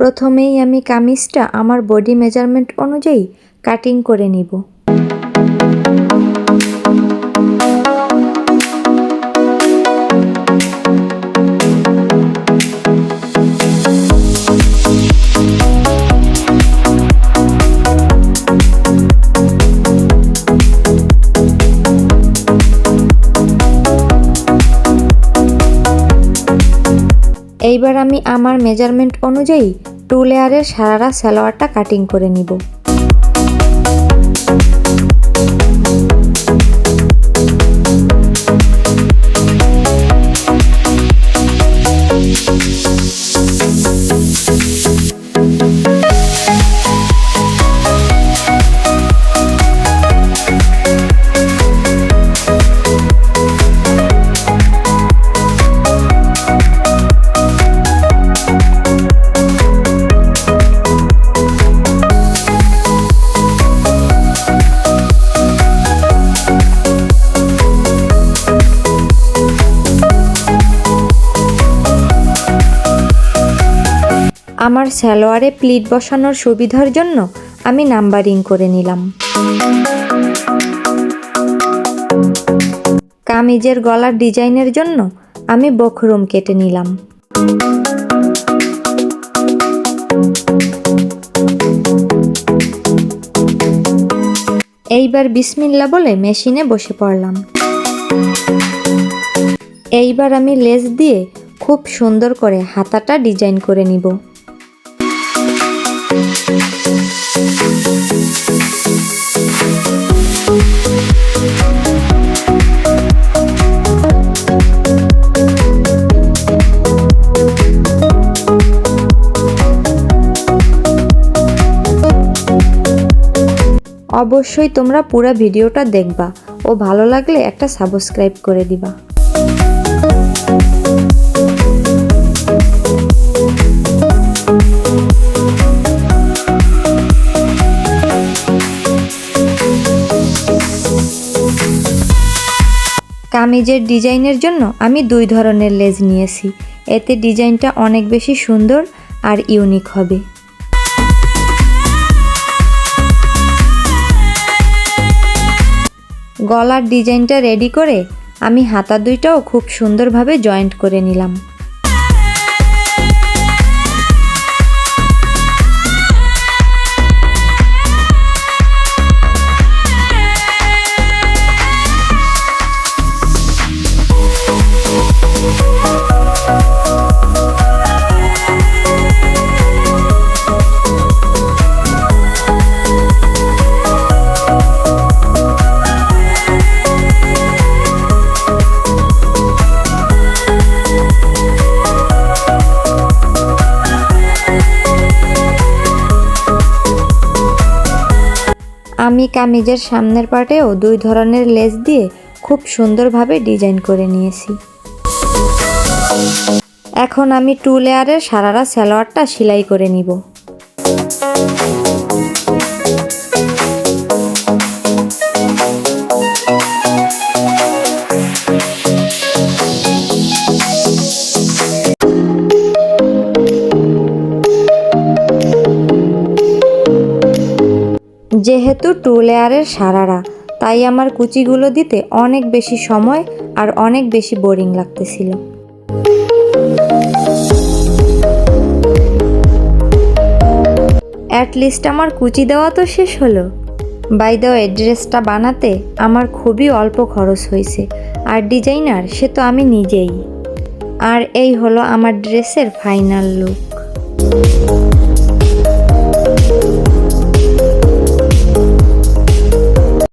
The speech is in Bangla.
প্রথমেই আমি কামিজটা আমার বডি মেজারমেন্ট অনুযায়ী কাটিং করে নিব। এইবার আমি আমার মেজারমেন্ট অনুযায়ী 2 লেয়ারের সারারা সালোয়ারটা কাটিং করে নিব। আমার সালোয়ারে প্লিট বসানোর সুবিধার জন্য আমি নাম্বারিং করে নিলাম। কামিজের গলার ডিজাইনের জন্য আমি বক্রম কেটে নিলাম। এইবার বিসমিল্লাহ বলে মেশিনে বসে পড়লাম। এইবার আমি লেস দিয়ে খুব সুন্দর করে হাতাটা ডিজাইন করে নিব। অবশ্যই তোমরা পুরো ভিডিওটা দেখবা ও ভালো লাগলে একটা সাবস্ক্রাইব করে দিবা। কামিজের ডিজাইনের জন্য আমি 2 ধরনের লেস নিয়েছি, এতে ডিজাইনটা অনেক বেশি সুন্দর আর ইউনিক হবে। গলার ডিজাইনটা রেডি করে আমি হাতা দুইটাও খুব সুন্দরভাবে জয়েন্ট করে নিলাম। আমি কামিজের সামনের পার্টেও 2 ধরনের লেস দিয়ে খুব সুন্দরভাবে ডিজাইন করে নিয়েছি। এখন আমি 2 লেয়ারের সারারা সালোয়ারটা সেলাই করে নিব। যেহেতু 2 লেয়ারের সারারা, তাই আমার কুচিগুলো দিতে অনেক বেশি সময় আর অনেক বেশি বোরিং লাগতেছিল। অ্যাটলিস্ট আমার কুচি দেওয়া তো শেষ হলো। বাই দ্য ওয়ে, ড্রেসটা বানাতে আমার খুবই অল্প খরচ হয়েছে, আর ডিজাইনার সে তো আমি নিজেই। আর এই হলো আমার ড্রেসের ফাইনাল লুক।